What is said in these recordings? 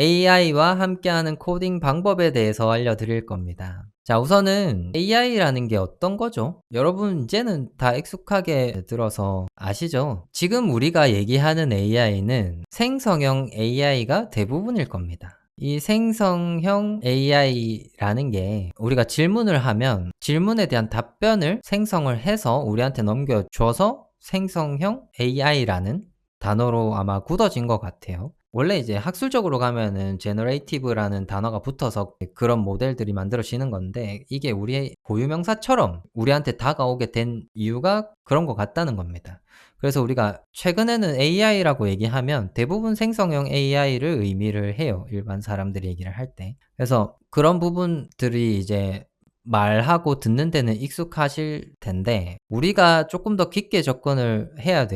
AI와 함께하는 코딩 방법에 대해서 알려드릴 겁니다. 자, 우선은 AI라는 게 어떤 거죠? 여러분 이제는 다 익숙하게 들어서 아시죠? 지금 우리가 얘기하는 AI는 생성형 AI가 대부분일 겁니다. 이 생성형 AI라는 게 우리가 질문을 하면 질문에 대한 답변을 생성을 해서 우리한테 넘겨줘서 생성형 AI라는 단어로 아마 굳어진 것 같아요. 원래 이제 학술적으로 가면은 generative라는 단어가 붙어서 그런 모델들이 만들어지는 건데, 이게 우리의 고유명사처럼 우리한테 다가오게 된 이유가 그런 것 같다는 겁니다. 그래서 우리가 최근에는 AI라고 얘기하면 대부분 생성형 AI를 의미를 해요, 일반 사람들이 얘기를 할 때. 그래서 그런 부분들이 이제 말하고 듣는 데는 익숙하실 텐데, 우리가 조금 더 깊게 접근을 해야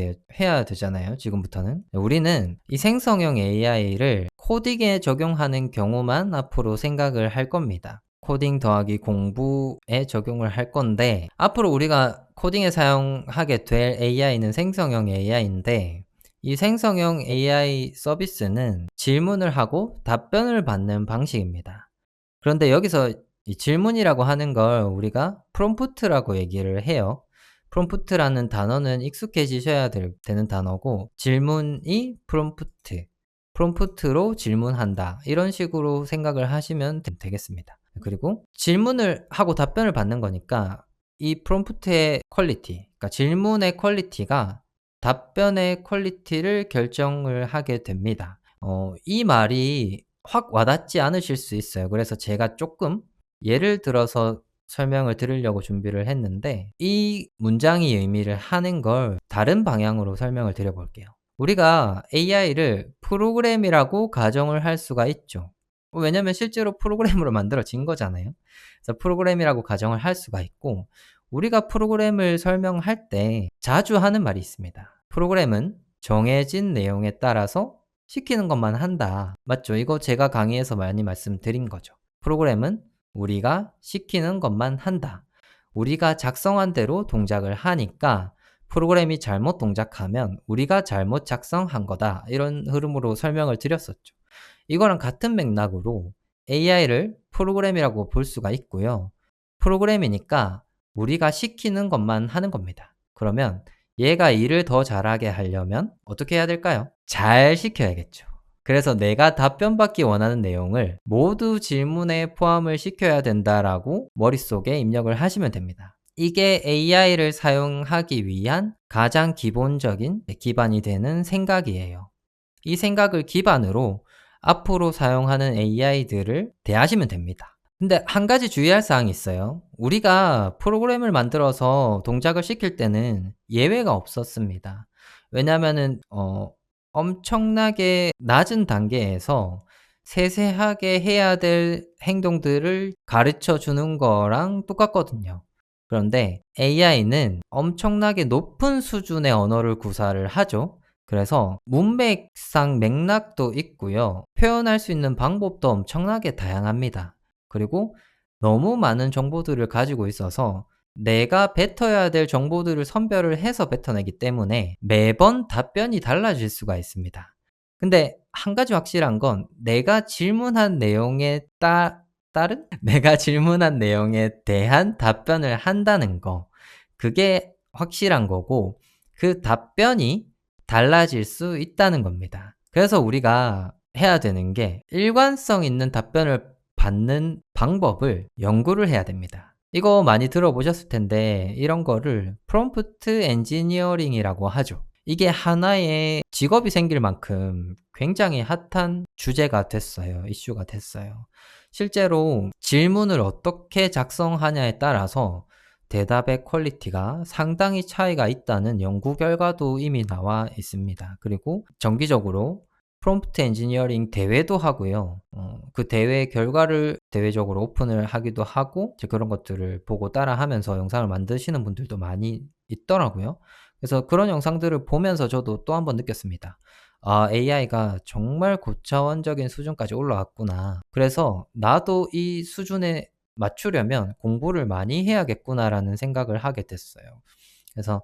되잖아요, 지금부터는. 우리는 이 생성형 AI를 코딩에 적용하는 경우만 앞으로 생각을 할 겁니다. 코딩 더하기 공부에 적용을 할 건데, 앞으로 우리가 코딩에 사용하게 될 AI는 생성형 AI인데, 이 생성형 AI 서비스는 질문을 하고 답변을 받는 방식입니다. 그런데 여기서 이 질문이라고 하는 걸 우리가 프롬프트라고 얘기를 해요. 프롬프트라는 단어는 익숙해지셔야 되는 단어고, 질문이 프롬프트로 질문한다, 이런 식으로 생각을 하시면 되겠습니다. 그리고 질문을 하고 답변을 받는 거니까 이 프롬프트의 퀄리티, 그러니까 질문의 퀄리티가 답변의 퀄리티를 결정을 하게 됩니다. 이 말이 확 와닿지 않으실 수 있어요. 그래서 제가 조금 예를 들어서 설명을 드리려고 준비를 했는데, 이 문장이 의미를 하는 걸 다른 방향으로 설명을 드려 볼게요. 우리가 AI를 프로그램이라고 가정을 할 수가 있죠. 왜냐면 실제로 프로그램으로 만들어진 거잖아요. 그래서 프로그램이라고 가정을 할 수가 있고, 우리가 프로그램을 설명할 때 자주 하는 말이 있습니다. 프로그램은 정해진 내용에 따라서 시키는 것만 한다. 맞죠? 이거 제가 강의에서 많이 말씀드린 거죠. 프로그램은 우리가 시키는 것만 한다. 우리가 작성한 대로 동작을 하니까 프로그램이 잘못 동작하면 우리가 잘못 작성한 거다, 이런 흐름으로 설명을 드렸었죠. 이거랑 같은 맥락으로 AI를 프로그램이라고 볼 수가 있고요. 프로그램이니까 우리가 시키는 것만 하는 겁니다. 그러면 얘가 일을 더 잘하게 하려면 어떻게 해야 될까요? 잘 시켜야겠죠. 그래서 내가 답변받기 원하는 내용을 모두 질문에 포함을 시켜야 된다라고 머릿속에 입력을 하시면 됩니다. 이게 AI를 사용하기 위한 가장 기본적인 기반이 되는 생각이에요. 이 생각을 기반으로 앞으로 사용하는 AI들을 대하시면 됩니다. 근데 한 가지 주의할 사항이 있어요. 우리가 프로그램을 만들어서 동작을 시킬 때는 예외가 없었습니다. 왜냐하면은 엄청나게 낮은 단계에서 세세하게 해야 될 행동들을 가르쳐 주는 거랑 똑같거든요. 그런데 AI는 엄청나게 높은 수준의 언어를 구사를 하죠. 그래서 문맥상 맥락도 있고요. 표현할 수 있는 방법도 엄청나게 다양합니다. 그리고 너무 많은 정보들을 가지고 있어서 내가 뱉어야 될 정보들을 선별을 해서 뱉어내기 때문에 매번 답변이 달라질 수가 있습니다. 근데 한 가지 확실한 건, 내가 질문한 내용에 따른 내가 질문한 내용에 대한 답변을 한다는 거, 그게 확실한 거고, 그 답변이 달라질 수 있다는 겁니다. 그래서 우리가 해야 되는 게 일관성 있는 답변을 받는 방법을 연구를 해야 됩니다. 이거 많이 들어보셨을 텐데, 이런 거를 프롬프트 엔지니어링이라고 하죠. 이게 하나의 직업이 생길 만큼 굉장히 핫한 주제가 됐어요. 이슈가 됐어요. 실제로 질문을 어떻게 작성하냐에 따라서 대답의 퀄리티가 상당히 차이가 있다는 연구 결과도 이미 나와 있습니다. 그리고 정기적으로 프롬프트 엔지니어링 대회도 하고요. 그 대회 결과를 대외적으로 오픈을 하기도 하고, 그런 것들을 보고 따라하면서 영상을 만드시는 분들도 많이 있더라고요. 그래서 그런 영상들을 보면서 저도 또 한 번 느꼈습니다. 아, AI가 정말 고차원적인 수준까지 올라왔구나. 그래서 나도 이 수준에 맞추려면 공부를 많이 해야겠구나라는 생각을 하게 됐어요. 그래서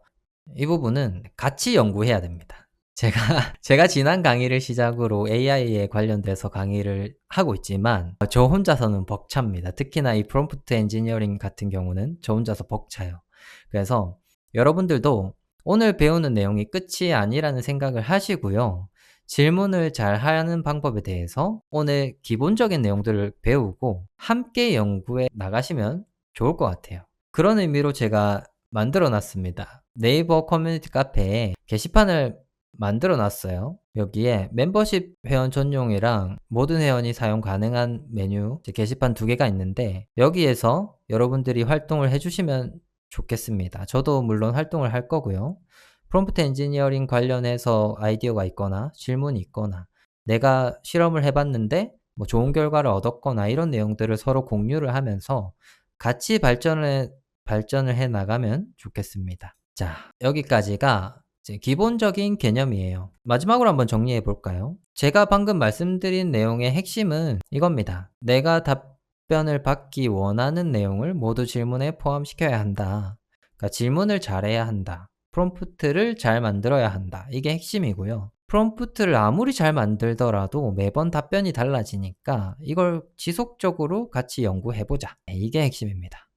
이 부분은 같이 연구해야 됩니다. 제가 제가 지난 강의를 시작으로 AI에 관련돼서 강의를 하고 있지만 저 혼자서는 벅찹니다. 특히나 이 프롬프트 엔지니어링 같은 경우는 저 혼자서 벅차요. 그래서 여러분들도 오늘 배우는 내용이 끝이 아니라는 생각을 하시고요. 질문을 잘 하는 방법에 대해서 오늘 기본적인 내용들을 배우고 함께 연구해 나가시면 좋을 것 같아요. 그런 의미로 제가 만들어 놨습니다. 네이버 커뮤니티 카페에 게시판을 만들어 놨어요. 여기에 멤버십 회원 전용이랑 모든 회원이 사용 가능한 메뉴 게시판 2개가 있는데 여기에서 여러분들이 활동을 해주시면 좋겠습니다. 저도 물론 활동을 할 거고요. 프롬프트 엔지니어링 관련해서 아이디어가 있거나 질문이 있거나 내가 실험을 해봤는데 뭐 좋은 결과를 얻었거나 이런 내용들을 서로 공유를 하면서 같이 발전을 해 나가면 좋겠습니다. 자, 여기까지가 이제 기본적인 개념이에요. 마지막으로 한번 정리해 볼까요? 제가 방금 말씀드린 내용의 핵심은 이겁니다. 내가 답변을 받기 원하는 내용을 모두 질문에 포함시켜야 한다. 그러니까 질문을 잘해야 한다. 프롬프트를 잘 만들어야 한다. 이게 핵심이고요. 프롬프트를 아무리 잘 만들더라도 매번 답변이 달라지니까 이걸 지속적으로 같이 연구해 보자. 이게 핵심입니다.